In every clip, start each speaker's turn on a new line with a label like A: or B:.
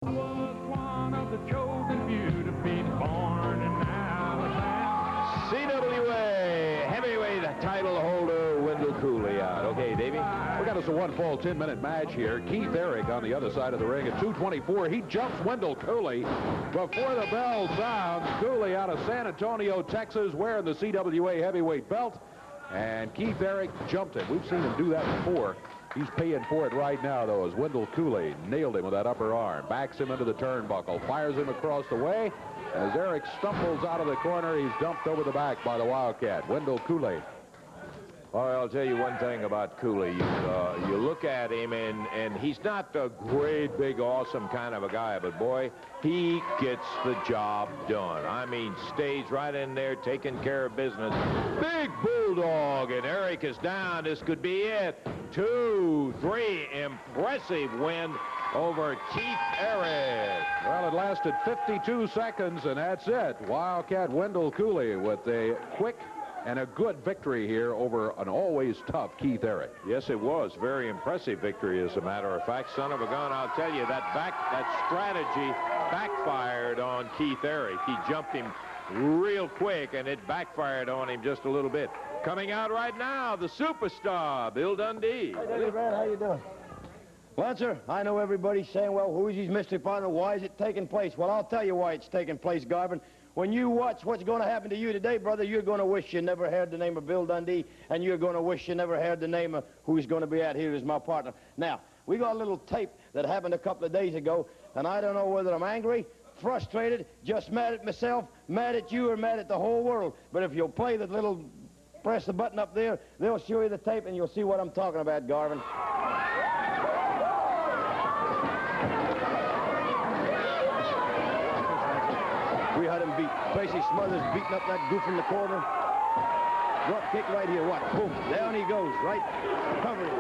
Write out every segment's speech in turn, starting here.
A: Was one of the chosen few to be born in Alabama.
B: CWA heavyweight title holder Wendell Cooley out. Okay, Davey.
C: We got us a 1 fall 10-minute match here. Keith Eric on the other side of the ring at 2:24. He jumps Wendell Cooley before the bell sounds. Cooley out of San Antonio, Texas, wearing the CWA heavyweight belt. And Keith Eric jumped him. We've seen him do that before. He's paying for it right now, though, as Wendell Cooley nailed him with that upper arm. Backs him into the turnbuckle. Fires him across the way. As Eric stumbles out of the corner, he's dumped over the back by the Wildcat. Wendell Cooley.
B: Well, I'll tell you one thing about Cooley. You look at him, and he's not a great, big, awesome kind of a guy, but, boy, he gets the job done. I mean, stays right in there, taking care of business. Big bulldog, and Eric is down. This could be it. 2, 3, impressive win over Keith Eric.
C: Well, it lasted 52 seconds, and that's it. Wildcat Wendell Cooley with a quick and a good victory here over an always tough Keith Eric.
B: Yes, it was. Very impressive victory, as a matter of fact. Son of a gun, I'll tell you, that strategy backfired on Keith Eric. He jumped him real quick, and it backfired on him just a little bit. Coming out right now, the superstar, Bill Dundee.
D: Hey, Daddy Brad, how you doing? Lancer, I know everybody's saying, well, who is his mystery partner? Why is it taking place? Well, I'll tell you why it's taking place, Garvin. When you watch what's going to happen to you today, brother, you're going to wish you never heard the name of Bill Dundee, and you're going to wish you never heard the name of who's going to be out here as my partner. Now, we got a little tape that happened a couple of days ago, and I don't know whether I'm angry, frustrated, just mad at myself, mad at you, or mad at the whole world. But if you'll play the little, press the button up there, they'll show you the tape, and you'll see what I'm talking about, Garvin. We had him beat. Tracy Smothers beating up that goof in the corner. Drop kick right here. What? Boom. Down he goes. Right. Cover it.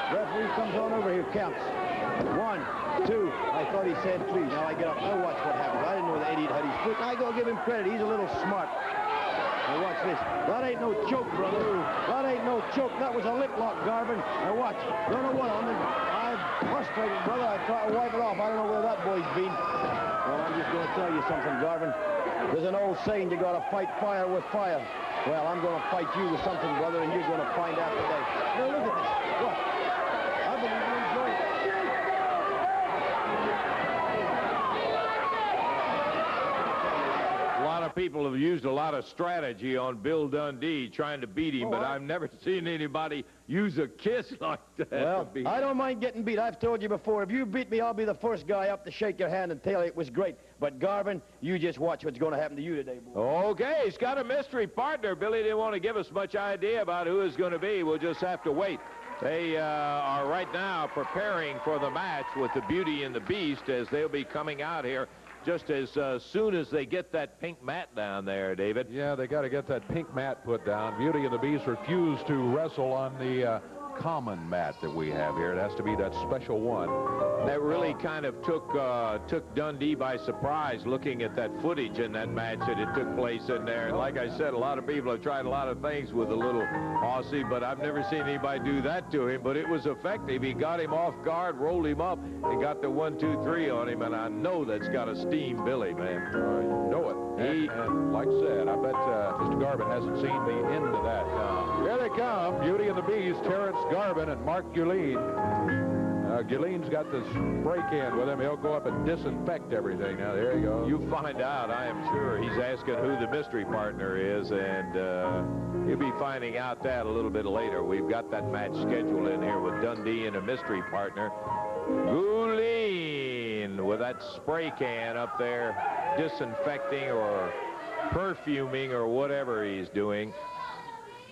D: Referee comes on over here. Counts. 1, 2. I thought he said 3. Now I get up. Now watch what happens. I didn't know the idiot had his foot. I go give him credit. He's a little smart. Now watch this. That ain't no choke, brother. That ain't no choke. That was a lip lock, Garvin. Now watch. Don't know what on it. I'm frustrated, brother. I try to wipe it off. I don't know where that boy's been. Well, I'm just going to tell you something, Garvin. There's an old saying, you got to fight fire with fire. Well, I'm going to fight you with something, brother, and you're going to find out today. Now, look at this. What? I believe you enjoy it.
B: A lot of people have used a lot of strategy on Bill Dundee trying to beat him, but I've never seen anybody use a kiss like that.
D: Well, I don't mind getting beat. I've told you before, if you beat me, I'll be the first guy up to shake your hand and tell you it was great. But, Garvin, you just watch what's going to happen to you today, boy.
B: Okay, he's got a mystery partner. Billy didn't want to give us much idea about who it's going to be. We'll just have to wait. They are right now preparing for the match with the Beauty and the Beast, as they'll be coming out here just as soon as they get that pink mat down there, David.
C: Yeah, they got to get that pink mat put down. Beauty and the Beast refused to wrestle on the common mat that we have here. It has to be that special one.
B: That really kind of took Dundee by surprise, looking at that footage in that match that it took place in there. And like I said, a lot of people have tried a lot of things with the little Aussie, but I've never seen anybody do that to him. But it was effective. He got him off guard, rolled him up, and got the 1, 2, 3 on him. And I know that's got to steam Billy, man.
C: You know it. And like I said, I bet Mr. Garvin hasn't seen the end of that. Here they come, Beauty and the Beast, Terrence Garvin and Mark Guleen. Guileen's got the spray can with him. He'll go up and disinfect everything. Now, there you go.
B: You find out, I am sure. He's asking who the mystery partner is, and he'll be finding out that a little bit later. We've got that match scheduled in here with Dundee and a mystery partner. Guleen with that spray can up there, disinfecting or perfuming or whatever he's doing.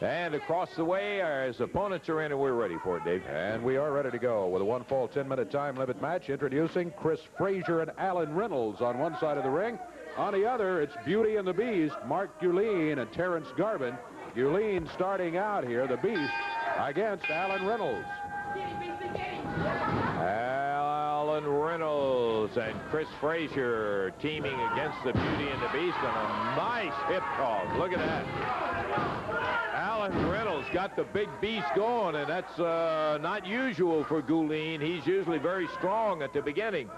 B: And across the way, his opponents are in, and we're ready for it, Dave.
C: And we are ready to go with a 1 fall 10-minute time limit match. Introducing Chris Frazier and Alan Reynolds on one side of the ring. On the other, it's Beauty and the Beast, Mark Guleen and Terrence Garvin. Guleen starting out here, the Beast, against Alan Reynolds.
B: Alan Reynolds and Chris Frazier teaming against the Beauty and the Beast, and a nice hip toss. Look at that. Alan Reynolds got the big beast going, and that's not usual for Guleen. He's usually very strong at the beginning.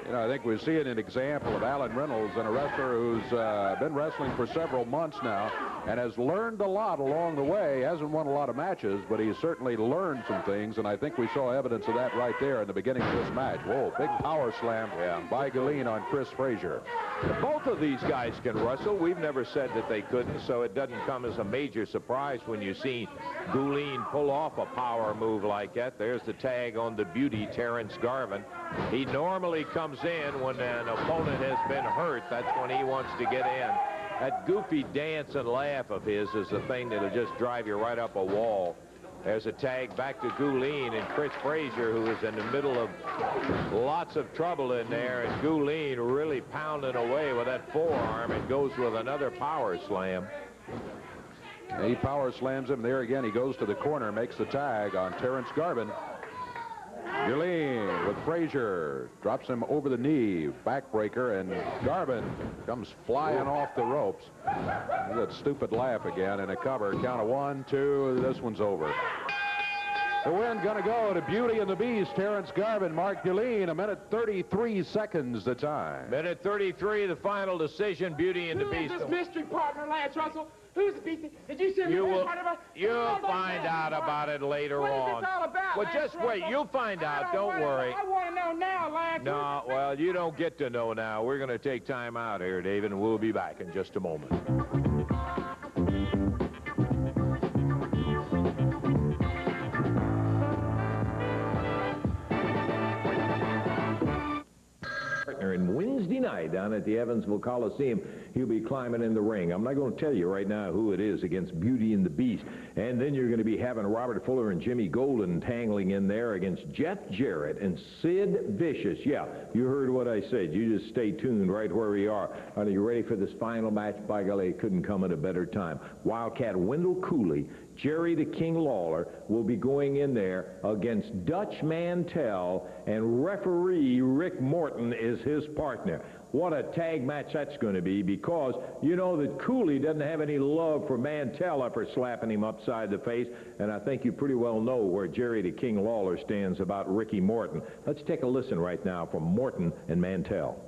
C: You know, I think we're seeing an example of Alan Reynolds, and a wrestler who's been wrestling for several months now and has learned a lot along the way. Hasn't won a lot of matches, but he's certainly learned some things, and I think we saw evidence of that right there in the beginning of this match. Whoa, big power slam by Galeen on Chris Frazier.
B: Both of these guys can wrestle. We've never said that they couldn't, so it doesn't come as a major surprise when you see Galeen pull off a power move like that. There's the tag on the beauty, Terrence Garvin. He normally comes in when an opponent has been hurt. That's when he wants to get in. That goofy dance and laugh of his is the thing that'll just drive you right up a wall. There's a tag back to Galeen, and Chris Frazier, who is in the middle of lots of trouble in there, and Galeen really pounding away with that forearm, and goes with another power slam.
C: He power slams him there again. He goes to the corner, makes the tag on Terrence Garvin. Galeen with Frazier, drops him over the knee, backbreaker, and Garvin comes flying off the ropes. That stupid laugh again, and a cover. Count of 1, 2, this one's over. The win gonna go to Beauty and the Beast, Terrence Garvin, Mark Galeen, 1:33 seconds the time.
B: 1:33, the final decision, Beauty and the Beast.
E: Who is this mystery partner, Lance Russell? Who's the beast? Did you see me?
B: You'll find out about it later on.
E: What is this all about,
B: Well,
E: Lance
B: just wait.
E: Russell?
B: You'll find out. Don't worry.
E: I want to know now, Lance.
B: No, well, you don't get to know now. We're going to take time out here, David, and we'll be back in just a moment. And Wednesday night down at the Evansville Coliseum, he'll be climbing in the ring. I'm not going to tell you right now who it is against Beauty and the Beast. And then you're going to be having Robert Fuller and Jimmy Golden tangling in there against Jeff Jarrett and Sid Vicious. Yeah, you heard what I said. You just stay tuned right where we are. Are you ready for this final match? By golly, it couldn't come at a better time. Wildcat Wendell Cooley, Jerry the King Lawler will be going in there against Dutch Mantell, and referee Rick Morton is his partner. What a tag match that's going to be, because you know that Cooley doesn't have any love for Mantell after slapping him upside the face, and I think you pretty well know where Jerry the King Lawler stands about Ricky Morton. Let's take a listen right now from Morton and Mantell.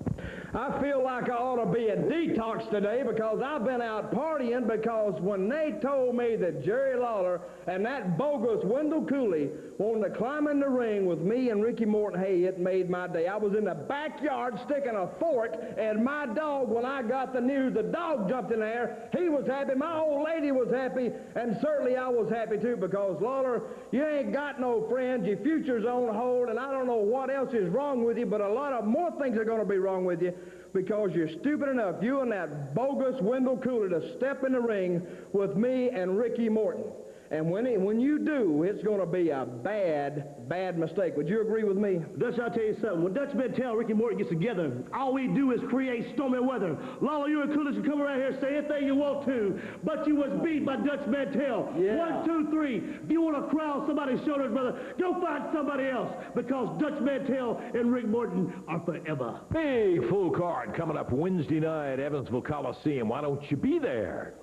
F: I feel like I ought to be a detox today, because I've been out partying, because when they told me that Jerry Lawler and that bogus Wendell Cooley wanted to climb in the ring with me and Ricky Morton, hey, it made my day. I was in the backyard sticking a fork, and my dog, when I got the news, the dog jumped in there. He was happy. My old lady was happy, and certainly I was happy too, because, Lawler, you ain't got no friends. Your future's on hold, and I don't know what else is wrong with you, but a lot of more things are going to be wrong with you, because you're stupid enough, you and that bogus Wendell Cooley, to step in the ring with me and Ricky Morton. And when you do, it's going to be a bad, bad mistake. Would you agree with me?
G: Dutch, I'll tell you something. When Dutch Mantell and Ricky Morton gets together, all we do is create stormy weather. Lawler, you and Coolidge can come around here and say anything you want to, but you was beat by Dutch Mantell.
F: Yeah.
G: 1, 2, 3. If you want to cry on somebody's shoulders, brother, go find somebody else, because Dutch Mantell and Rick Morton are forever.
B: Big full card coming up Wednesday night, Evansville Coliseum. Why don't you be there?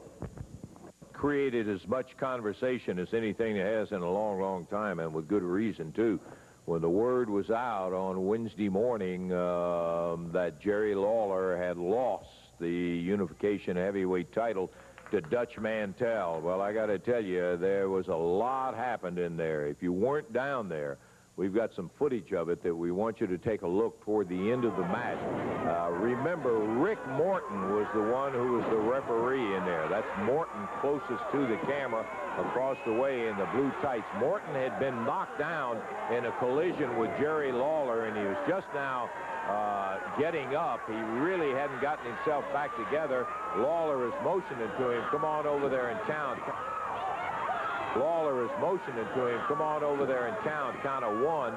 B: Created as much conversation as anything that has in a long, long time, and with good reason, too. When the word was out on Wednesday morning that Jerry Lawler had lost the unification heavyweight title to Dutch Mantell, well, I got to tell you, there was a lot happened in there. If you weren't down there, we've got some footage of it that we want you to take a look toward the end of the match. Remember, Rick Morton was the one who was the referee in there. That's Morton closest to the camera across the way in the blue tights. Morton had been knocked down in a collision with Jerry Lawler, and he was just now getting up. He really hadn't gotten himself back together. Lawler is motioning to him, come on over there and count. Lawler is motioning to him, come on over there and count. Count of 1,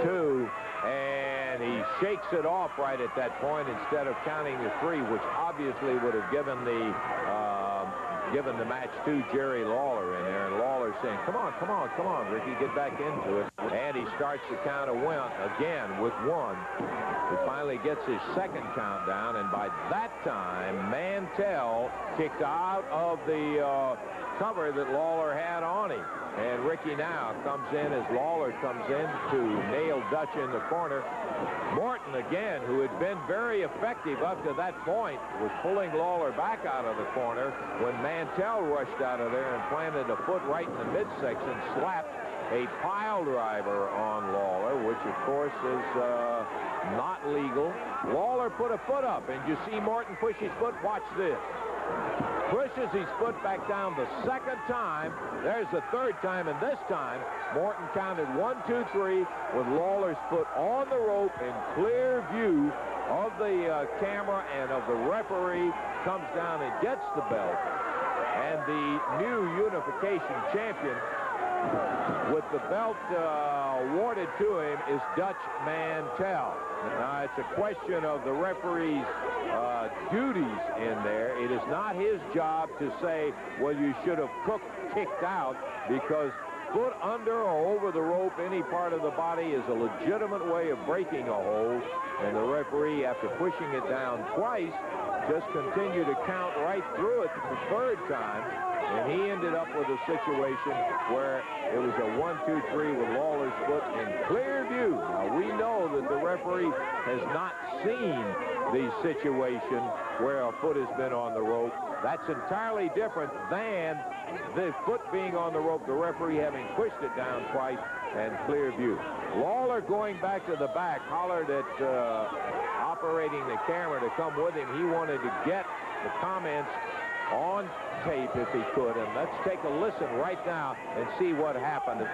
B: 2, and he shakes it off right at that point instead of counting to 3, which obviously would have given the match to Jerry Lawler in there. And Lawler saying, come on, come on, come on, Ricky, get back into it. And he starts the count of 1 again with 1. He finally gets his second countdown, and by that time, Mantell kicked out of the cover that Lawler had on him. And Ricky now comes in as Lawler comes in to nail Dutch in the corner. Morton, again, who had been very effective up to that point, was pulling Lawler back out of the corner when Mantell rushed out of there and planted a foot right in the midsection, slapped a pile driver on Lawler, which, of course, is not legal. Lawler put a foot up, and you see Morton push his foot. Watch this. Pushes his foot back down the second time. There's the third time, and this time Morton counted 1, 2, 3 with Lawler's foot on the rope in clear view of the camera and of the referee. Comes down and gets the belt. And the new unification champion with the belt awarded to him is Dutch Mantell. Now, it's a question of the referee's duties in there. It is not his job to say, well, you should have kicked out, because foot under or over the rope, any part of the body, is a legitimate way of breaking a hold. And the referee, after pushing it down twice, just continued to count right through it the third time. And he ended up with a situation where it was a 1, 2, 3 with Lawler's foot in clear view. Now, we know that the referee has not seen the situation where a foot has been on the rope. That's entirely different than the foot being on the rope, the referee having pushed it down twice and clear view. Lawler, going back to the back, hollered at operating the camera to come with him. He wanted to get the comments on tape if he could, and let's take a listen right now and see what happened.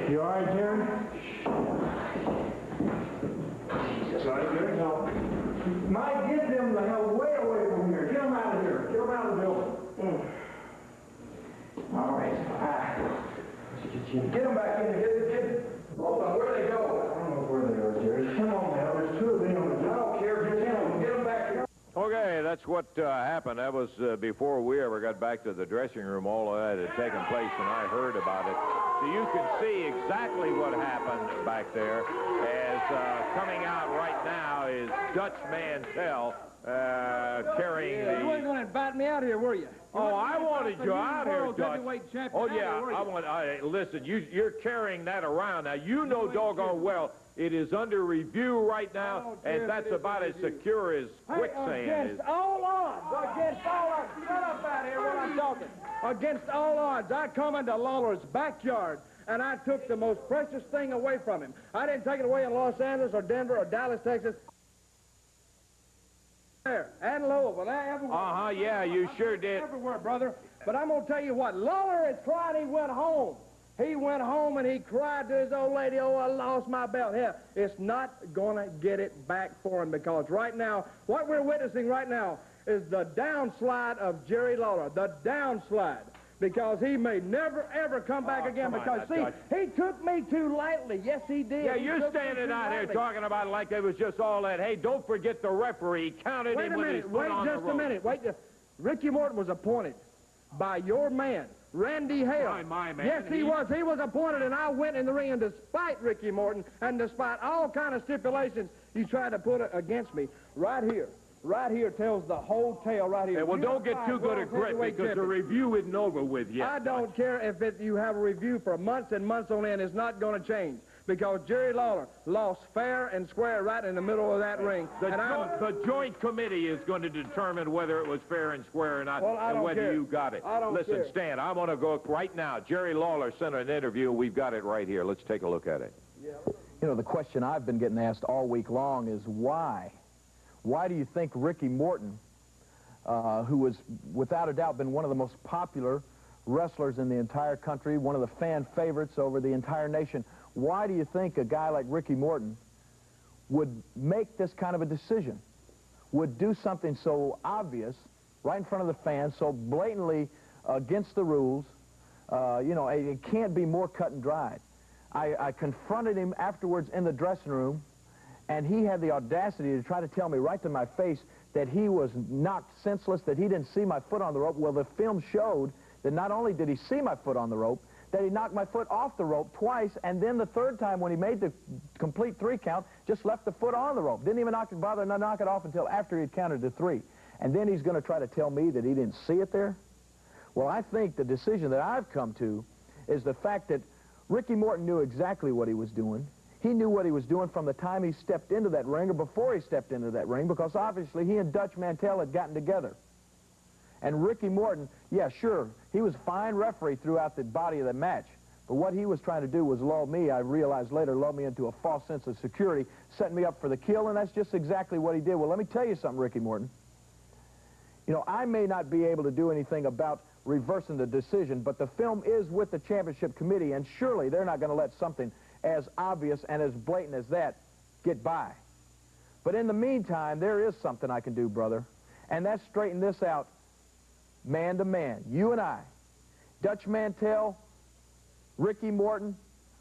F: You all right, Jerry? Mike, get them the hell way away from here. Get them out of here. Get them out of the building. All right. Get them back in. Hold on. Where they go? I don't know where they are, Jerry. Come on now. There's two of them on the job. I don't care. Get them back here.
B: Okay, that's what happened. That was before we ever got back to the dressing room. All of that had taken place, and I heard about it. So you can see exactly what happened back there as coming out right now is Dutch Mantell carrying the...
F: You weren't going to invite me out here, were you?
B: Oh, I wanted you out here, Dutch.
F: Heavyweight champion
B: Oh,
F: out here,
B: yeah,
F: were you?
B: listen, you're carrying that around. Now, you know doggone well it is under review right now, and that's about as secure as quicksand is.
F: Against all odds, shut up out here when I'm talking. Against all odds, I come into Lawler's backyard, and I took the most precious thing away from him. I didn't take it away in Los Angeles or Denver or Dallas, Texas. There, and Louisville, everywhere.
B: Yeah, you sure did.
F: Everywhere, brother. But I'm going to tell you what, Lawler had cried, he went home. He went home and he cried to his old lady, oh, I lost my belt. Hell, it's not going to get it back for him, because right now, what we're witnessing right now is the downslide of Jerry Lawler, the downslide. Because he may never, ever come back again. Because, see, he took me too lightly. Yes, he did.
B: Yeah, you're standing out here talking about it like it was just all that. Hey, don't forget the referee. He counted him with his foot on the rope.
F: Wait just a minute. Wait. Ricky Morton was appointed by your man, Randy Hale.
B: My man.
F: Yes, he was. He was appointed, and I went in the ring, and despite Ricky Morton, and despite all kind of stipulations you tried to put against me, right here tells the whole tale right here.
B: Hey, well, don't get too good a grip, because the review isn't over with yet.
F: I don't care if you have a review for months and months on end. It's not going to change, because Jerry Lawler lost fair and square right in the middle of that ring.
B: The joint committee is going to determine whether it was fair and square or not, and whether you got it. Listen, Stan, I'm going to go right now. Jerry Lawler sent an interview. We've got it right here. Let's take a look at it.
H: You know, the question I've been getting asked all week long is why? Why do you think Ricky Morton, who has without a doubt been one of the most popular wrestlers in the entire country, one of the fan favorites over the entire nation, why do you think a guy like Ricky Morton would make this kind of a decision, would do something so obvious right in front of the fans, so blatantly against the rules? You know, it can't be more cut and dried. I confronted him afterwards in the dressing room, and he had the audacity to try to tell me right to my face that he was knocked senseless, that he didn't see my foot on the rope. Well, the film showed that not only did he see my foot on the rope, that he knocked my foot off the rope twice, and then the third time when he made the complete 3 count, just left the foot on the rope. Didn't even bother to knock it off until after he had counted to 3. And then he's going to try to tell me that he didn't see it there? Well, I think the decision that I've come to is the fact that Ricky Morton knew exactly what he was doing. He knew what he was doing from the time he stepped into that ring or before he stepped into that ring, because obviously he and Dutch Mantell had gotten together. And Ricky Morton, yeah, sure, he was a fine referee throughout the body of the match, but what he was trying to do was lull me, I realized later, lull me into a false sense of security, setting me up for the kill, and that's just exactly what he did. Well, let me tell you something, Ricky Morton. You know, I may not be able to do anything about reversing the decision, but the film is with the championship committee, and surely they're not going to let something as obvious and as blatant as that get by. But in the meantime, there is something I can do, brother, and that's straighten this out man to man. You and I, Dutch Mantell, Ricky Morton.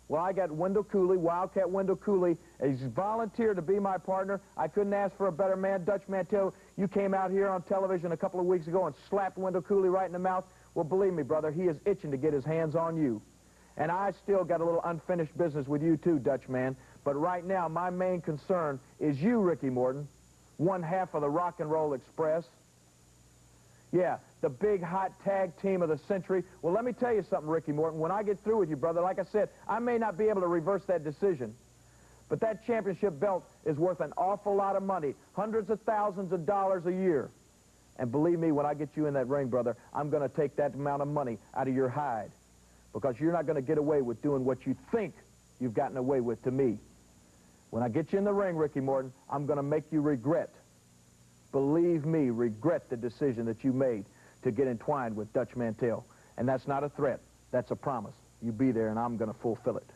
H: Well, I got Wendell Cooley, Wildcat Wendell Cooley. He's volunteered to be my partner. I couldn't ask for a better man. Dutch Mantell, you came out here on television a couple of weeks ago and slapped Wendell Cooley right in the mouth. Well, believe me, brother, he is itching to get his hands on you. And I still got a little unfinished business with you too, Dutch man. But right now, my main concern is you, Ricky Morton, one half of the Rock and Roll Express. Yeah, the big hot tag team of the century. Well, let me tell you something, Ricky Morton. When I get through with you, brother, like I said, I may not be able to reverse that decision. But that championship belt is worth an awful lot of money, hundreds of thousands of dollars a year. And believe me, when I get you in that ring, brother, I'm going to take that amount of money out of your hide. Because you're not going to get away with doing what you think you've gotten away with to me. When I get you in the ring, Ricky Morton, I'm going to make you regret. Believe me, regret the decision that you made to get entwined with Dutch Mantell. And that's not a threat. That's a promise. You be there, and I'm going to fulfill it.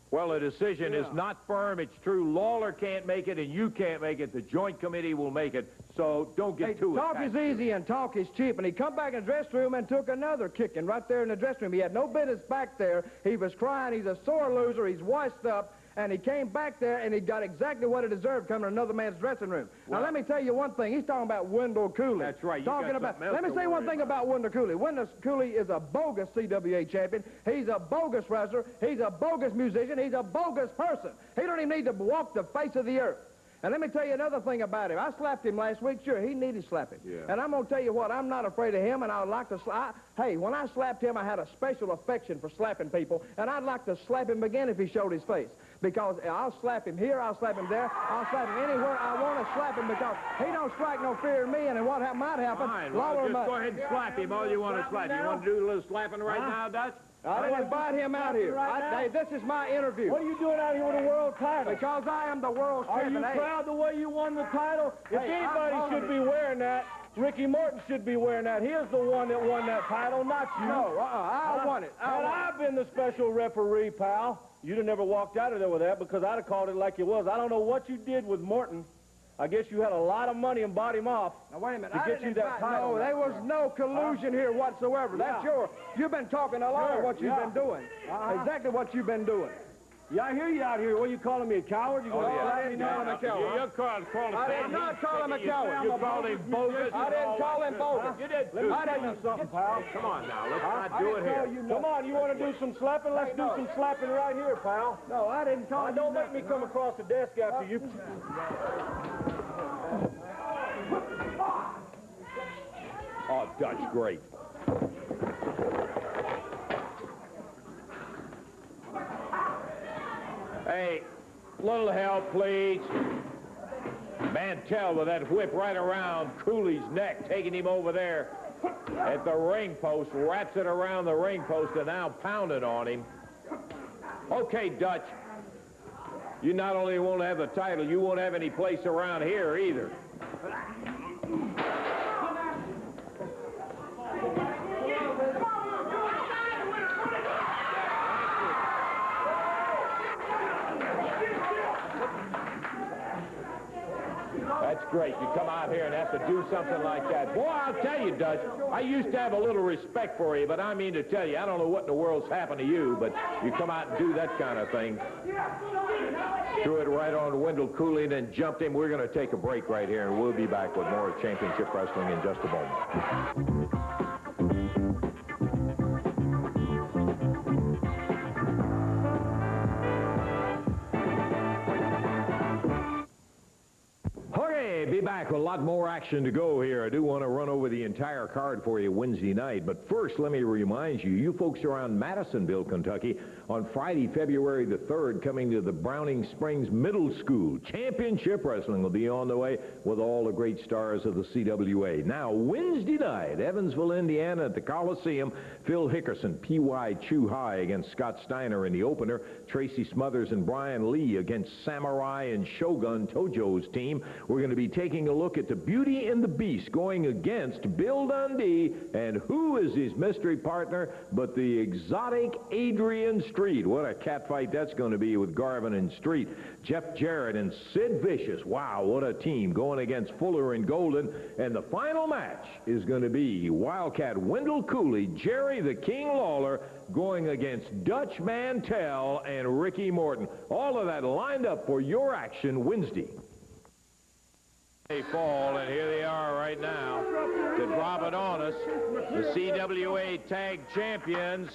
B: Well, the decision is not firm. It's true. Lawler can't make it, and you can't make it. The joint committee will make it. So don't get too
F: attached. Talk is easy and talk is cheap. And he come back in the dressing room and took another kicking right there in the dressing room. He had no business back there. He was crying. He's a sore loser. He's washed up. and he came back there, and he got exactly what he deserved coming to another man's dressing room. Now, let me tell you one thing. He's talking about Wendell Cooley.
B: That's right.
F: Let me say one thing about Wendell Cooley. Wendell Cooley is a bogus CWA champion. He's a bogus wrestler. He's a bogus musician. He's a bogus person. He don't even need to walk the face of the earth. And let me tell you another thing about him. I slapped him last week. Sure, he needed slapping.
B: Yeah.
F: And I'm going to tell you what, I'm not afraid of him, and I would like to slap. Hey, when I slapped him, I had a special affection for slapping people, and I'd like to slap him again if he showed his face. Because I'll slap him here, I'll slap him there, I'll slap him anywhere I want to slap him, because he don't strike no fear in me, and what might happen...
B: Fine, well, just go ahead and slap him all you want to slap. You want to do a little slapping right now, Dutch?
F: I didn't invite him out here. Hey, this is my interview.
G: What are you doing out here with a world title?
F: Because I am the world's champion.
G: Are you proud the way you won the title? If anybody should be wearing that, Ricky Morton should be wearing that. He is the one that won that title, not you.
F: No, I won it.
G: I've been the special referee, pal. You'd have never walked out of there with that because I'd have called it like it was. I don't know what you did with Morton. I guess you had a lot of money and bought him off.
F: Now, wait a minute.
G: To get you that title.
F: No, there was no collusion here whatsoever. That's you've been talking a lot of what you've been doing. Exactly what you've been doing.
G: Yeah, I hear you out here. What, are you calling me a coward? You
F: I didn't call him a coward.
B: You're calling
F: I did not call him a coward.
B: You called him bogus.
F: I didn't call him bogus.
B: You did.
G: Let me tell you something, pal.
B: Come on now, let's not do it here.
G: Come on, you want to do some slapping? Let's do some slapping right here, pal.
F: No, I didn't call him.
G: Don't make me come across the desk after you.
B: Oh, Dutch, great. Hey, little help, please. Mantell with that whip right around Cooley's neck, taking him over there at the ring post, wraps it around the ring post, and now pounding on him. Okay, Dutch, you not only won't have the title, you won't have any place around here either. That's great. You come out here and have to do something like that. Boy, I'll tell you, Dutch, I used to have a little respect for you, but I mean to tell you, I don't know what in the world's happened to you, but you come out and do that kind of thing. Threw it right on Wendell Cooley and then jumped him. We're going to take a break right here, and we'll be back with more Championship Wrestling in just a moment. Be back with a lot more action to go here. I do want to run over the entire card for you Wednesday night. But first, let me remind you, you folks around Madisonville, Kentucky, on Friday, February the 3rd, coming to the Browning Springs Middle School. Championship Wrestling will be on the way with all the great stars of the CWA. Now, Wednesday night, Evansville, Indiana at the Coliseum, Phil Hickerson, P.Y. Chu High against Scott Steiner in the opener. Tracy Smothers and Brian Lee against Samurai and Shogun Tojo's team. We're going to be taking a look at the Beauty and the Beast going against Bill Dundee, and who is his mystery partner but the exotic Adrian Street. What a catfight that's going to be with Garvin and Street. Jeff Jarrett and Sid Vicious. Wow, what a team going against Fuller and Golden. And the final match is going to be Wildcat Wendell Cooley, Jerry the King Lawler going against Dutch Mantell and Ricky Morton. All of that lined up for your action Wednesday. They fall, and here they are right now to drop it on us. The CWA Tag Champions,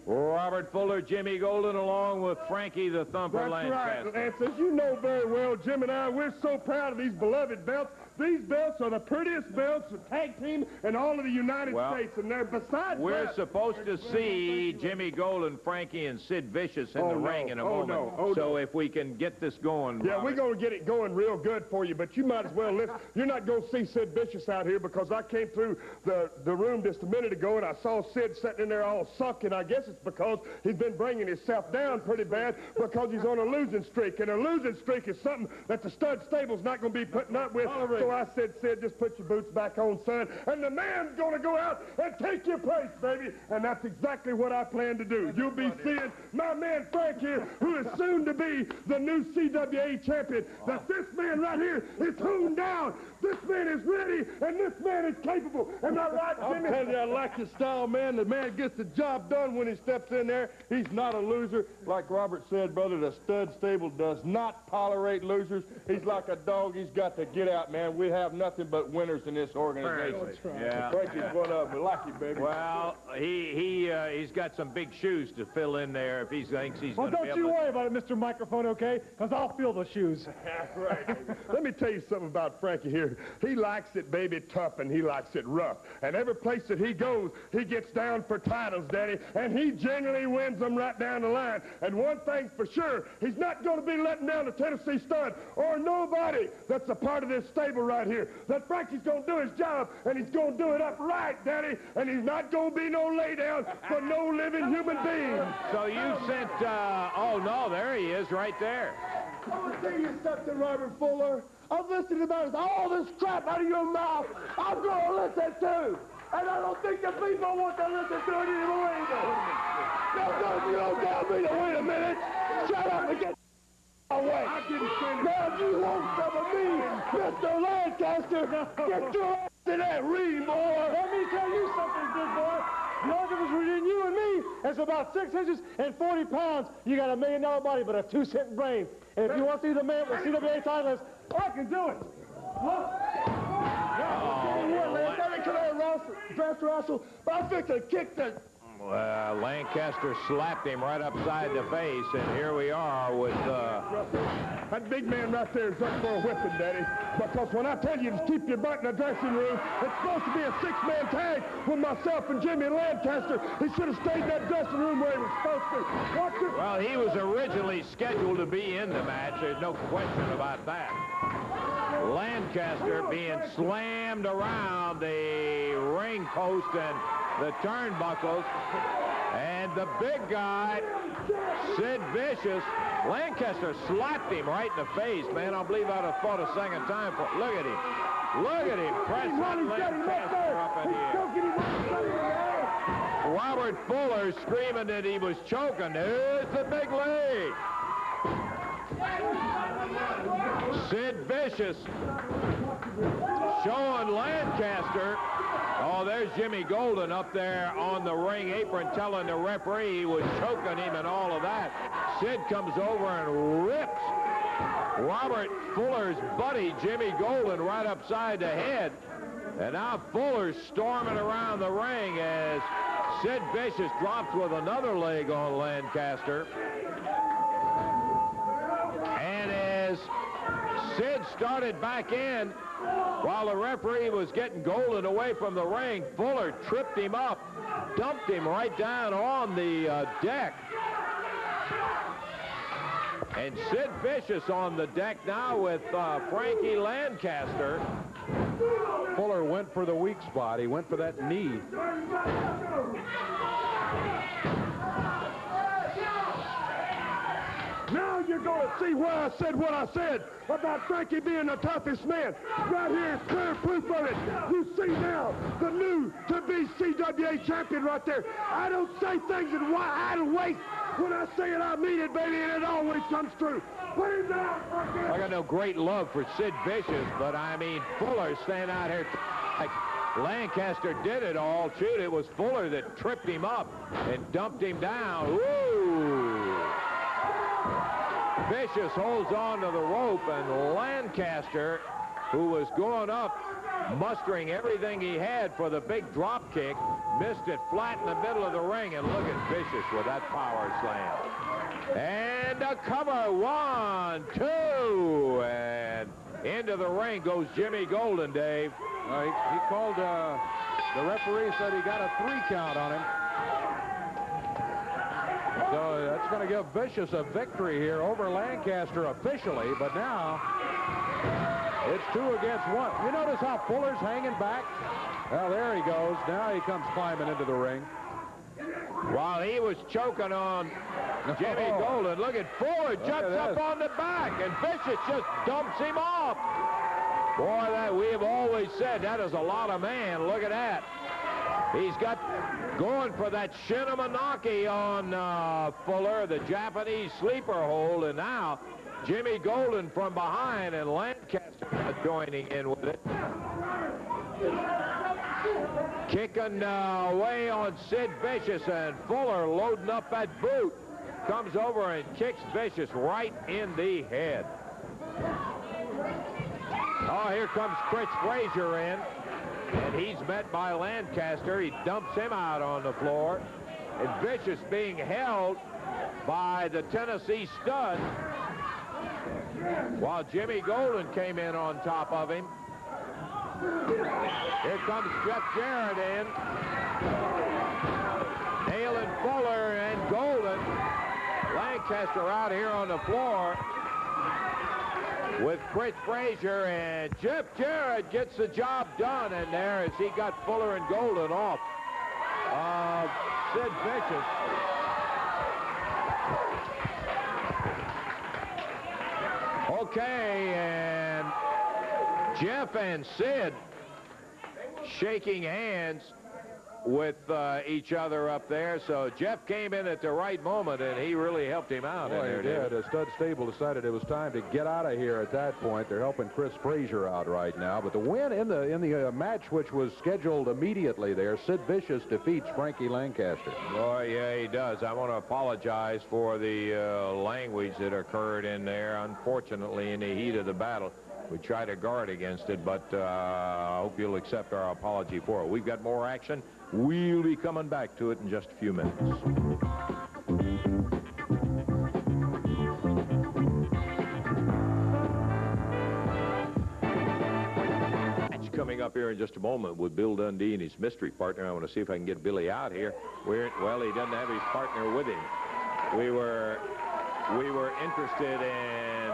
B: Robert Fuller, Jimmy Golden, along with Frankie the Thumper Lancaster.
I: That's right, Lance. As you know very well, Jim and I, we're so proud of these beloved belts. These belts are the prettiest belts, the tag team, in all of the United States. And they're besides
B: we're
I: that,
B: supposed to see Jimmy Golden, Frankie, and Sid Vicious in the ring in a moment. So if we can get this going,
I: yeah,
B: Robert.
I: we're going to get it going real good for you, but you might as well listen. You're not going to see Sid Vicious out here because I came through the room just a minute ago and I saw Sid sitting in there all sucked, and I guess it's because he's been bringing himself down pretty bad because he's on a losing streak. And a losing streak is something that the stud stable's not going to be putting up with. So I said, Sid, just put your boots back on, son, and the man's going to go out and take your place, baby. And that's exactly what I plan to do. You'll be seeing my man Frank here, who is soon to be the new CWA champion. That this man right here is honed down. This man is ready, and this man is capable. Am I right, Jimmy?
G: I'll tell you, I like your style, man. The man gets the job done when he's
I: steps in there, he's not a loser. Like Robert said, brother, the stud stable does not tolerate losers. He's like a dog. He's got to get out, man. We have nothing but winners in this organization.
B: Yeah.
I: Frankie's one of them. We like you, baby.
B: Well, he's got some big shoes to fill in there if he thinks he's
J: Well,
B: going to be
J: don't
B: able
J: you
B: to...
J: worry about it, Mr. Microphone, okay? Because I'll fill the shoes.
I: Right. Let me tell you something about Frankie here. He likes it, baby, tough, and he likes it rough. And every place that he goes, he gets down for titles, Daddy, and he generally wins them right down the line. And one thing's for sure, he's not going to be letting down the Tennessee Stud or nobody that's a part of this stable right here. That Frankie's going to do his job, and he's going to do it upright, Daddy, and he's not going to be no lay down for no living human being.
B: So you sent, oh, no, there he is right there.
I: I want to tell you something, Robert Fuller. I've listened about all this crap out of your mouth. I'm going to listen too. And I don't think the people want to listen to it anymore either. Now, you don't tell me to wait a minute. Shut up and get away. Now, if you want some of me, Mr. Lancaster, get your ass in that ring, boy.
J: Let me tell you something, big boy. The only difference between you and me is about 6 inches and 40 pounds. You got $1 million body, but a 2-cent brain. And if you want to see the man with CWA titles, I can do it. Look.
I: Dress wrestle, but I'm fixing to kick the...
B: Well, Lancaster slapped him right upside the face, and here we are with...
I: That big man right there is up for a whipping, Daddy. Because when I tell you to keep your butt in the dressing room, it's supposed to be a 6-man tag with myself and Jimmy Lancaster. He should have stayed in that dressing room where he was supposed to. Watch it.
B: Well, he was originally scheduled to be in the match. There's no question about that. Lancaster being slammed around the ring post and the turnbuckles. And the big guy, Sid Vicious, Lancaster slapped him right in the face, man. I believe I'd have fought a second time for it. Look at him. Look at him pressing Lancaster up in here. Robert Fuller screaming that he was choking. Here's the big leg. Sid Vicious showing Lancaster. Oh, there's Jimmy Golden up there on the ring apron telling the referee he was choking him and all of that. Sid comes over and rips Robert Fuller's buddy, Jimmy Golden, right upside the head. And now Fuller's storming around the ring as Sid Vicious drops with another leg on Lancaster. And as Sid started back in, while the referee was getting Golden away from the ring, Fuller tripped him up, dumped him right down on the deck. And Sid Vicious on the deck now with Frankie Lancaster.
C: Fuller went for the weak spot. He went for that knee.
I: Now you're going to see why I said what I said about Frankie being the toughest man. Right here is clear proof of it. You see now the new to-be CWA champion right there. I don't say things in idle waste. When I say it, I mean it, baby, and it always comes true. Put him down, Frankie.
B: I got no great love for Sid Vicious, but I mean, Fuller standing out here like Lancaster did it all. Shoot, it was Fuller that tripped him up and dumped him down. Woo! Vicious holds on to the rope, and Lancaster, who was going up, mustering everything he had for the big drop kick, missed it flat in the middle of the ring, and look at Vicious with that power slam. And a cover, 1, 2, and into the ring goes Jimmy Golden, Dave.
C: He called, the referee said he got a 3 count on him. So that's going to give Vicious a victory here over Lancaster officially, but now it's 2 against 1. You notice how Fuller's hanging back? Well, there he goes. Now he comes climbing into the ring.
B: While he was choking on Jimmy Golden, look at Fuller jumps up on the back, and Vicious just dumps him off. Boy, that we have always said that is a lot of man. Look at that. He's got going for that Shinamanaki on Fuller, the Japanese sleeper hold, and now Jimmy Golden from behind and Lancaster joining in with it. Kicking away on Sid Vicious, and Fuller loading up that boot. Comes over and kicks Vicious right in the head. Oh, here comes Chris Frazier in, and he's met by Lancaster. He dumps him out on the floor, and Vicious being held by the Tennessee Stud, while Jimmy Golden came in on top of him. Here comes Jeff Jarrett in. Nailing Fuller and Golden. Lancaster out here on the floor with Chris Frazier, and Jeff Jarrett gets the job done in there as he got Fuller and Golden off Sid Vicious. Okay, and Jeff and Sid shaking hands with each other up there. So Jeff came in at the right moment, and he really helped him out.
C: Boy, he did. The Stud Stable decided it was time to get out of here at that point. They're helping Chris Frazier out right now. But the win in the match, which was scheduled immediately there, Sid Vicious defeats Frankie Lancaster.
B: Boy, yeah, he does. I want to apologize for the language that occurred in there. Unfortunately, in the heat of the battle, we try to guard against it, but I hope you'll accept our apology for it. We've got more action. We'll be coming back to it in just a few minutes. Coming up here in just a moment with Bill Dundee and his mystery partner. I want to see if I can get Billy out here. Well, he doesn't have his partner with him. We were interested in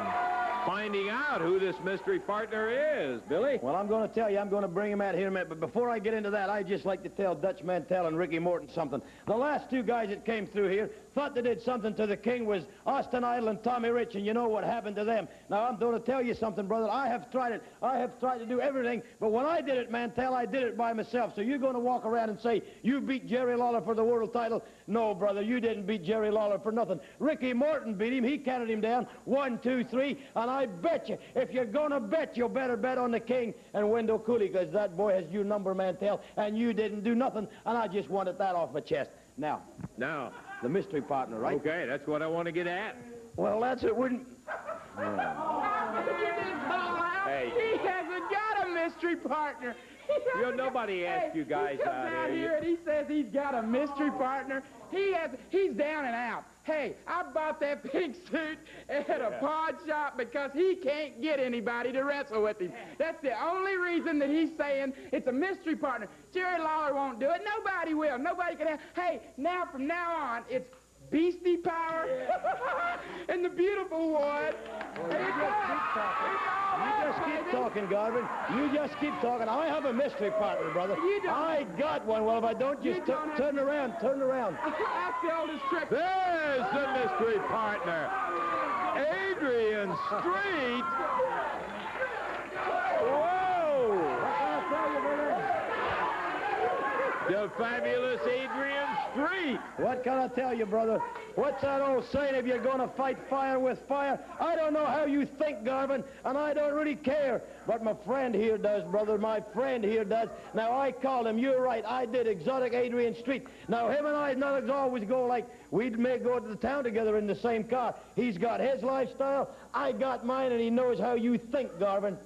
B: finding out who this mystery partner is, Billy.
D: Well, I'm going to tell you, I'm going to bring him out here in a minute. But before I get into that, I'd just like to tell Dutch Mantell and Ricky Morton something. The last two guys that came through here thought they did something to the king was Austin Idol and Tommy Rich, and you know what happened to them. Now, I'm going to tell you something, brother. I have tried it. I have tried to do everything, but when I did it, Mantell, I did it by myself. So you're going to walk around and say, you beat Jerry Lawler for the world title? No, brother, you didn't beat Jerry Lawler for nothing. Ricky Morton beat him. He counted him down 1, 2, 3, and I bet you, if you're going to bet, you better bet on the king and Wendell Cooley, because that boy has your number, Mantell, and you didn't do nothing, and I just wanted that off my chest. Now, the mystery partner, right?
B: Okay, that's what I want to get at.
D: Well, that's it. Wouldn't...
E: Hey. He hasn't got a mystery partner.
B: Nobody asked you guys
E: he comes out here and he says he's got a mystery partner. He's down and out. Hey, I bought that pink suit at a pawn shop because he can't get anybody to wrestle with him. That's the only reason that he's saying it's a mystery partner. Jerry Lawler won't do it. Nobody will. Nobody can have. Hey, now from now on, it's Beastie Power and the beautiful one.
D: You just keep talking, Garvin. You just keep talking. I have a mystery partner, brother.
E: You don't.
D: I got one. Well, if I don't, just turn around. Turn around.
E: That's the oldest trick.
B: There's the mystery partner, Adrian Street. Whoa!
D: What can I tell you, brother?
B: The fabulous Adrian Street.
D: What can I tell you, brother? What's that old saying, if you're going to fight fire with fire? I don't know how you think, Garvin, and I don't really care. But my friend here does, brother. My friend here does. Now, I called him. You're right. I did. Exotic Adrian Street. Now, him and I not always go like we may go to the town together in the same car. He's got his lifestyle. I got mine, and he knows how you think, Garvin.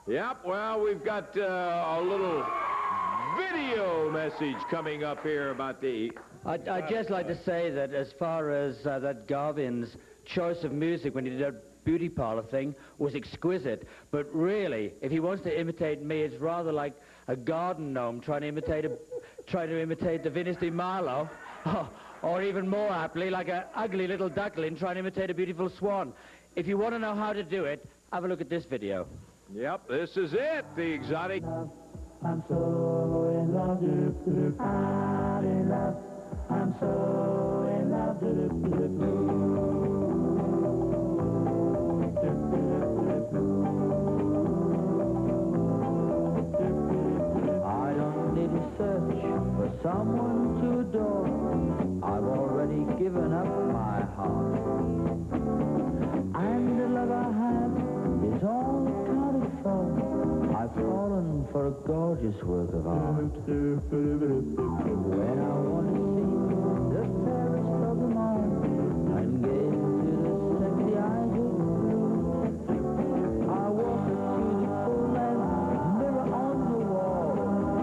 B: Yep, well, we've got a little video message coming up here about the...
K: I'd just like to say that as far as that Garvin's choice of music when he did that beauty parlor thing was exquisite, but really, if he wants to imitate me, it's rather like a garden gnome trying to imitate the Venus de Milo, or even more aptly, like an ugly little duckling trying to imitate a beautiful swan. If you want to know how to do it, have a look at this video.
B: Yep, this is it, the exotic...
L: I'm so in love, I'm in love, I'm so in love, I don't need to search for someone to adore, I've already given up my heart, and the love I have is all accounted for. I've fallen for a gorgeous work of art. When I want to see the fairest of them all and get into the sexy eyes of blue, I walk up to the full-length mirror on the wall.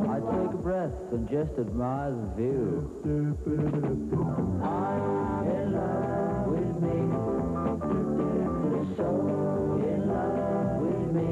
L: I take a breath and just admire the view. I'm in love with me, so in love with me.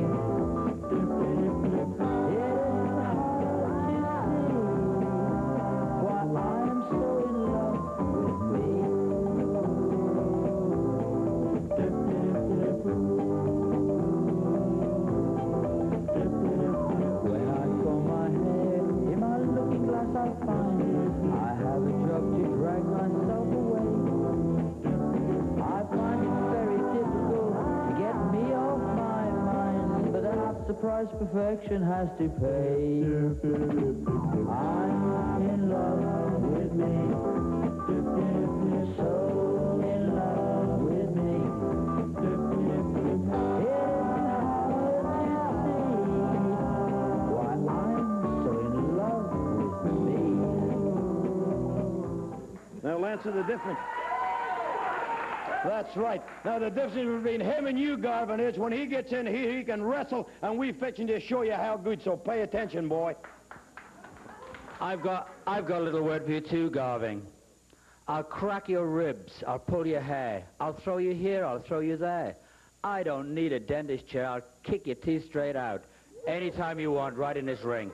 L: Price perfection has to pay. I'm in love with me, so in love with me. It isn't hard to see why I'm so in love with me.
D: Now, Lancer, the difference. That's right. Now, the difference between him and you, Garvin, is when he gets in here, he can wrestle, and we fixing to show you how good, so pay attention, boy.
K: I've got a little word for you too, Garvin. I'll crack your ribs, I'll pull your hair, I'll throw you here, I'll throw you there. I don't need a dentist chair, I'll kick your teeth straight out. Anytime you want, right in this ring.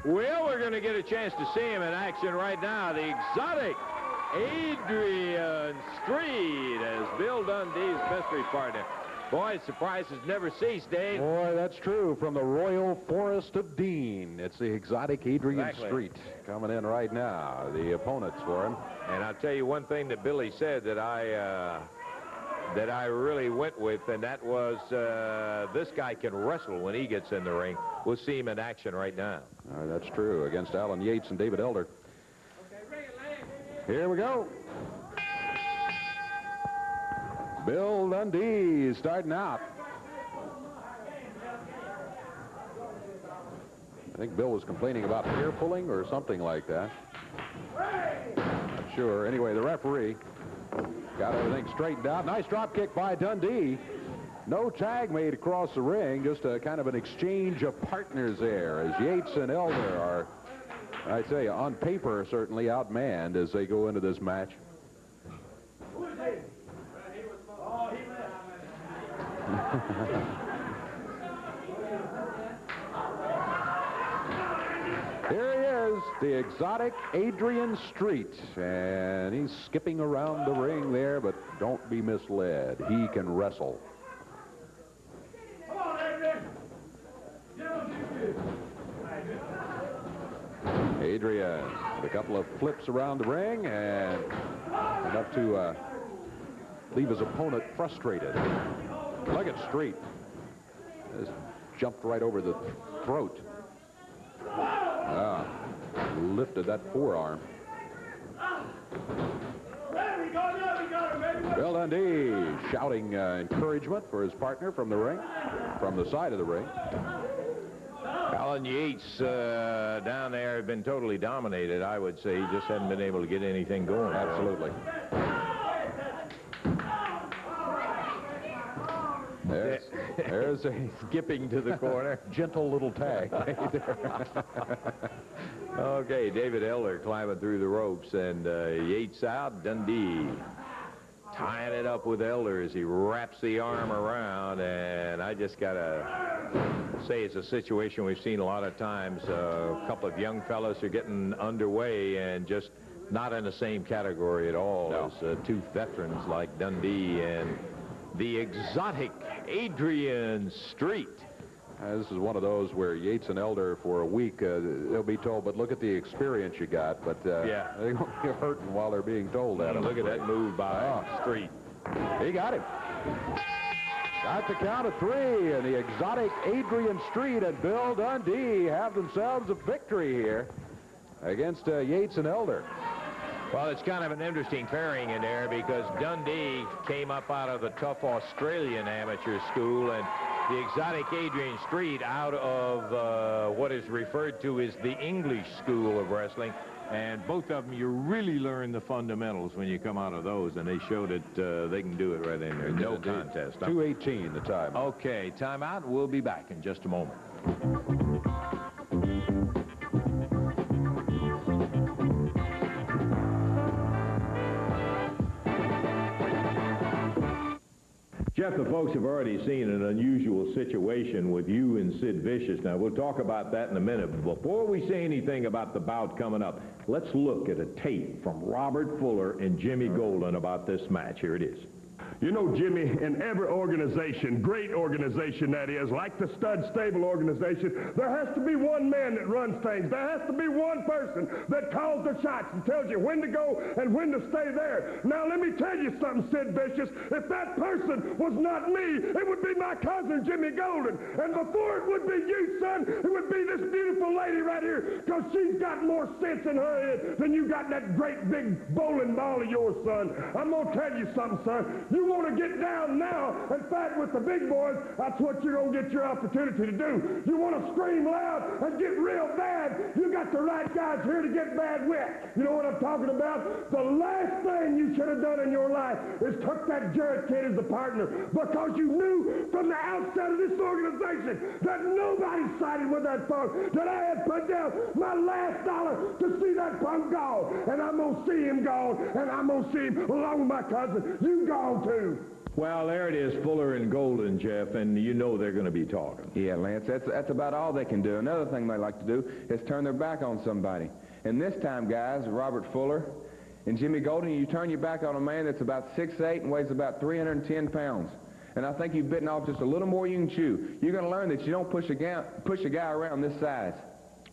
B: Well, we're going to get a chance to see him in action right now. The exotic Adrian Street as Bill Dundee's mystery partner. Boy, surprises never cease, Dave.
C: Boy, that's true. From the Royal Forest of Dean, it's the exotic Adrian Street coming in right now. The opponents for him.
B: And I'll tell you one thing that Billy said that I really went with, and that was this guy can wrestle when he gets in the ring. We'll see him in action right now.
C: That's true, against Alan Yates and David Elder. Here we go. Bill Dundee starting out. I think Bill was complaining about hair pulling or something like that. Not sure. Anyway, the referee got everything straightened out. Nice drop kick by Dundee. No tag made across the ring, just a kind of an exchange of partners there as Yates and Elder are, I tell you, on paper, certainly outmanned as they go into this match. Here he is, the exotic Adrian Street, and he's skipping around the ring there, but don't be misled. He can wrestle. Adrian with a couple of flips around the ring and enough to leave his opponent frustrated. Look at Street. Just jumped right over the throat. Lifted that forearm. Bill Dundee shouting encouragement for his partner from the ring, from the side of the ring.
B: Alan Yates down there had been totally dominated, I would say. He just hadn't been able to get anything going.
C: Absolutely. There's a
B: skipping to the corner.
C: Gentle little tag right there.
B: Okay, David Elder climbing through the ropes, and Yates out, Dundee tying it up with Elder as he wraps the arm around, and I just got to say it's a situation we've seen a lot of times. A couple of young fellas are getting underway and just not in the same category at all as two veterans like Dundee and the exotic Adrian Street.
C: This is one of those where Yates and Elder for a week, they'll be told, but look at the experience you got. But they're going to be hurting while they're being told that.
B: Look at that move by Street.
C: He got him. Got the count of 3, and the exotic Adrian Street and Bill Dundee have themselves a victory here against Yates and Elder.
B: Well, it's kind of an interesting pairing in there because Dundee came up out of the tough Australian amateur school, and the exotic Adrian Street out of what is referred to as the English School of Wrestling. And both of them, you really learn the fundamentals when you come out of those, and they showed that they can do it right in there. No contest.
C: 2:18 the time.
B: Okay, timeout. We'll be back in just a moment. Jeff, the folks have already seen an unusual situation with you and Sid Vicious. Now, we'll talk about that in a minute. But before we say anything about the bout coming up, let's look at a tape from Robert Fuller and Jimmy Golden about this match. Here it is.
I: You know, Jimmy, in every organization, great organization that is, like the Stud Stable organization, there has to be one man that runs things. There has to be one person that calls the shots and tells you when to go and when to stay there. Now, let me tell you something, Sid Vicious. If that person was not me, it would be my cousin, Jimmy Golden. And before it would be you, son, it would be this beautiful lady right here, because she's got more sense in her head than you got in that great big bowling ball of yours, son. I'm going to tell you something, son. You want to get down now and fight with the big boys, that's what you're going to get your opportunity to do. You want to scream loud and get real bad, you got the right guys here to get bad with. You know what I'm talking about? The last thing you should have done in your life is took that Jarrett kid as a partner, because you knew from the outset of this organization that nobody sided with that punk, that I had put down my last dollar to see that punk go. And I'm going to see him go, and I'm going to see him along with my cousin. You gone too.
B: Well, there it is, Fuller and Golden, Jeff, and you know they're going to be talking.
M: Yeah, Lance, that's about all they can do. Another thing they like to do is turn their back on somebody. And this time, guys, Robert Fuller and Jimmy Golden, you turn your back on a man that's about 6'8" and weighs about 310 pounds. And I think you've bitten off just a little more you can chew. You're going to learn that you don't push a guy around this size.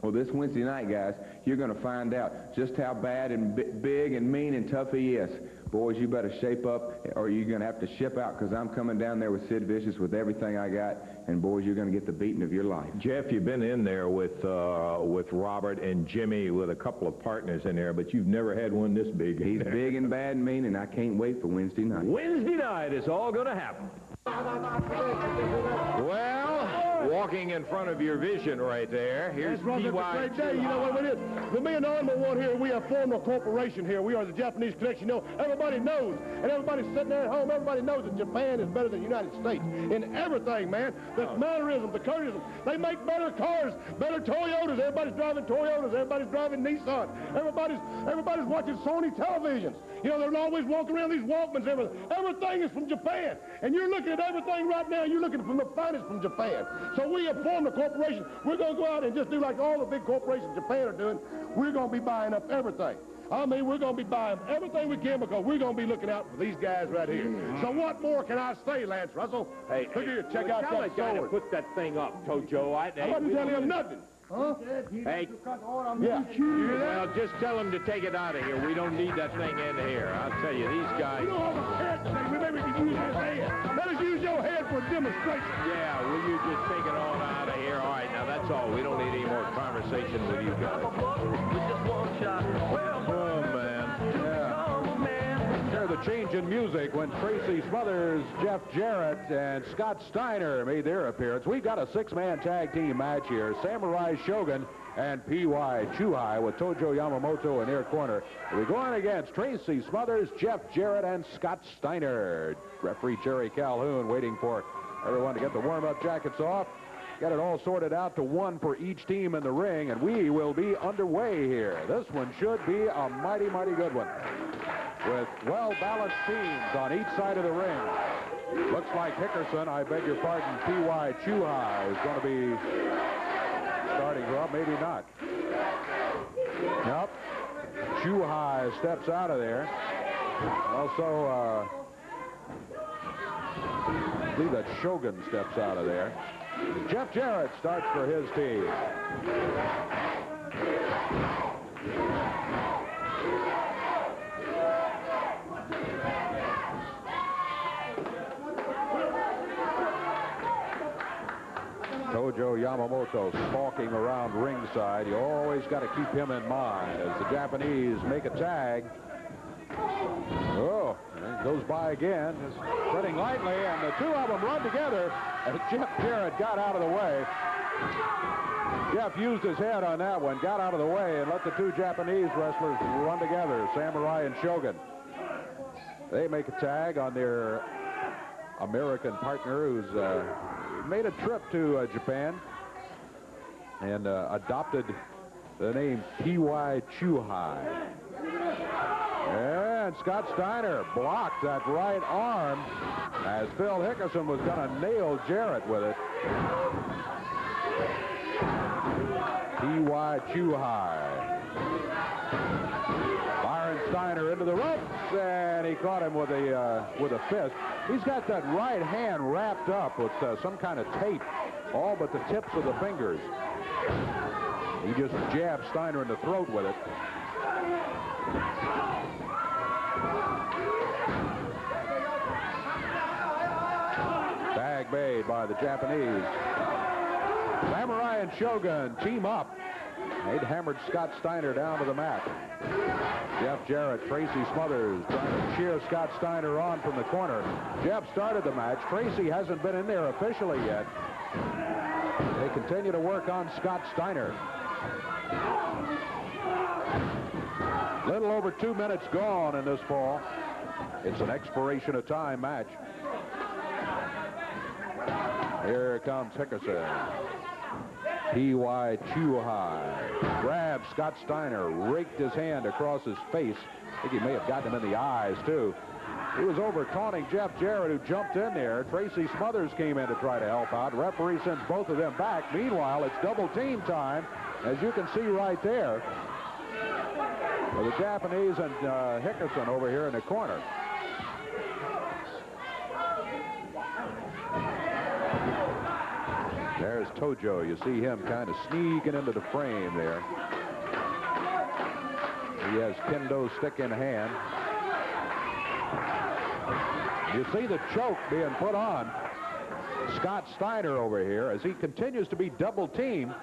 M: Well, this Wednesday night, guys, you're going to find out just how bad and big and mean and tough he is. Boys, you better shape up, or you're going to have to ship out, because I'm coming down there with Sid Vicious with everything I got, and boys, you're going to get the beating of your life.
B: Jeff, you've been in there with Robert and Jimmy with a couple of partners in there, but you've never had one this big.
M: He's big and bad and mean, and I can't wait for Wednesday night.
B: Wednesday night is all going to happen. Well, walking in front of your vision right there, here's
I: P.Y. Great day. You know what it is? The me and the number one here, we have formed a corporation here. We are the Japanese Connection. You know, everybody knows, and everybody's sitting there at home, everybody knows that Japan is better than the United States in everything, man. The mannerism, the courtesy. They make better cars, better Toyotas. Everybody's driving Toyotas. Everybody's driving Nissan. Everybody's watching Sony televisions. You know, they're always walking around these Walkmans. Everything is from Japan. And you're looking at everything right now, you're looking from the finest from Japan. So we have formed a corporation. We're going to go out and just do like all the big corporations in Japan are doing. We're going to be buying up everything. I mean, we're going to be buying everything we can, because we're going to be looking out for these guys right here. So what more can I say, Lance Russell?
B: Hey,
I: look here, check out that sword.
B: Put that thing up, Tojo.
I: I wasn't telling him nothing. Huh?
B: Hey,
I: yeah.
B: Well, just tell him to take it out of here. We don't need that thing in here. I'll tell you, these guys.
I: You don't have a head. Maybe we can use his head. Let us use your head for a demonstration.
B: Yeah, will you just take it on out of here? All right, now that's all. We don't need any more conversation with you guys.
C: Oh, man. Yeah. Hear the change in music when Tracy Smothers, Jeff Jarrett, and Scott Steiner made their appearance. We've got a six-man tag team match here. Samurai Shogun and P.Y. Chuhai with Tojo Yamamoto in their corner. We're going against Tracy Smothers, Jeff Jarrett, and Scott Steiner. Referee Jerry Calhoun waiting for everyone to get the warm-up jackets off. Get it all sorted out to one for each team in the ring, and we will be underway here. This one should be a mighty, mighty good one, with well-balanced teams on each side of the ring. Looks like Hickerson, I beg your pardon, P.Y. Chuhai is going to be starting. Well, maybe not. Nope. Chuhai steps out of there. Also, I believe that Shogun steps out of there. Jeff Jarrett starts for his team. Tojo Yamamoto stalking around ringside. You always got to keep him in mind as the Japanese make a tag. Oh, And goes by again, just treading lightly, and the two of them run together, and Jeff Jarrett got out of the way. Jeff used his head on that one, got out of the way, and let the two Japanese wrestlers run together, Samurai and Shogun. They make a tag on their American partner who's made a trip to Japan and adopted the name P.Y. Chuhai. And Scott Steiner blocked that right arm as Phil Hickerson was going to nail Jarrett with it. P.Y. Chuhai. Byron Steiner into the ropes, and he caught him with a fist. He's got that right hand wrapped up with some kind of tape, all but the tips of the fingers. He just jabbed Steiner in the throat with it. Tag made by the Japanese. Samurai and Shogun team up. They'd hammered Scott Steiner down to the mat. Jeff Jarrett, Tracy Smothers trying to cheer Scott Steiner on from the corner. Jeff started the match. Tracy hasn't been in there officially yet. They continue to work on Scott Steiner. Little over 2 minutes gone in this fall. It's an expiration of time match. Here comes Hickerson. P.Y. Chuhai grabbed Scott Steiner, raked his hand across his face. I think he may have gotten him in the eyes, too. He was over taunting Jeff Jarrett, who jumped in there. Tracy Smothers came in to try to help out. Referee sends both of them back. Meanwhile, it's double team time, as you can see right there. With the Japanese and Hickerson over here in the corner. There's Tojo. You see him kind of sneaking into the frame there. He has kendo stick in hand. You see the choke being put on Scott Steiner over here as he continues to be double teamed.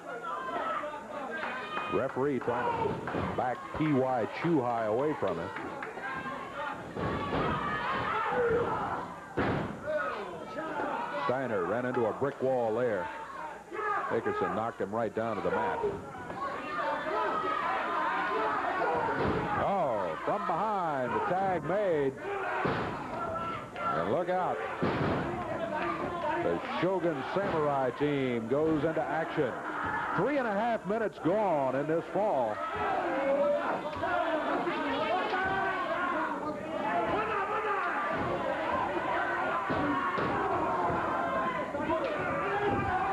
C: Referee trying to back P.Y. Chuhai away from him. Steiner ran into a brick wall there. Hickerson knocked him right down to the mat. Oh, from behind, the tag made. And look out. The Shogun Samurai team goes into action. 3.5 minutes gone in this fall.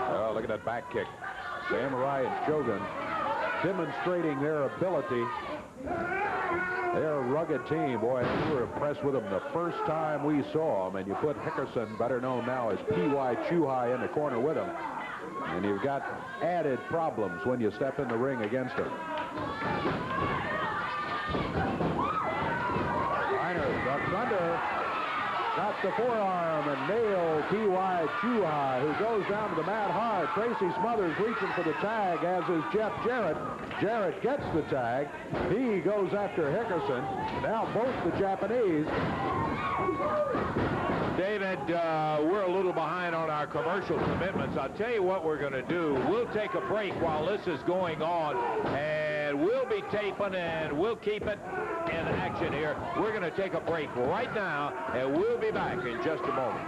C: Oh, look at that back kick. Samurai and Shogun demonstrating their ability. They're a rugged team. Boy, we were impressed with them the first time we saw them. And you put Hickerson, better known now as P.Y. Chuhai, in the corner with him. And you've got added problems when you step in the ring against him. Steiner ducks under, got the forearm, and nailed P.Y. Chuhai, who goes down to the mat hard. Tracy Smothers reaching for the tag, as is Jeff Jarrett. Jarrett gets the tag. He goes after Hickerson. Now both the Japanese.
B: David, we're a little behind on our commercial commitments. I'll tell you what we're going to do. We'll take a break while this is going on, and we'll be taping, and we'll keep it in action here. We're going to take a break right now, and we'll be back in just a moment.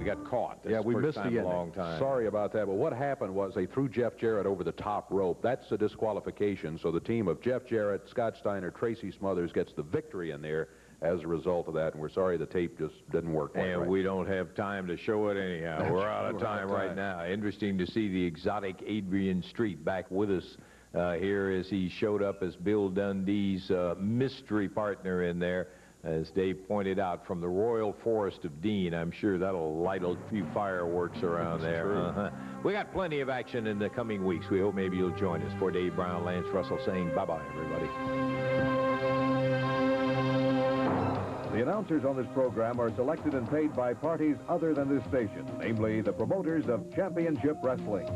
C: Got caught.
B: Yeah, we missed the ending.
C: Long time. Sorry about that, but what happened was they threw Jeff Jarrett over the top rope. That's a disqualification, so the team of Jeff Jarrett, Scott Steiner, Tracy Smothers gets the victory in there as a result of that, and we're sorry the tape just didn't work.
B: And we don't have time to show it anyhow. We're out of time right now. Interesting to see the exotic Adrian Street back with us here as he showed up as Bill Dundee's mystery partner in there. As Dave pointed out, from the Royal Forest of Dean. I'm sure that'll light a few fireworks around there. We got plenty of action in the coming weeks. We hope maybe you'll join us. For Dave Brown, Lance Russell saying bye-bye, everybody.
N: The announcers on this program are selected and paid by parties other than this station, namely the promoters of championship wrestling.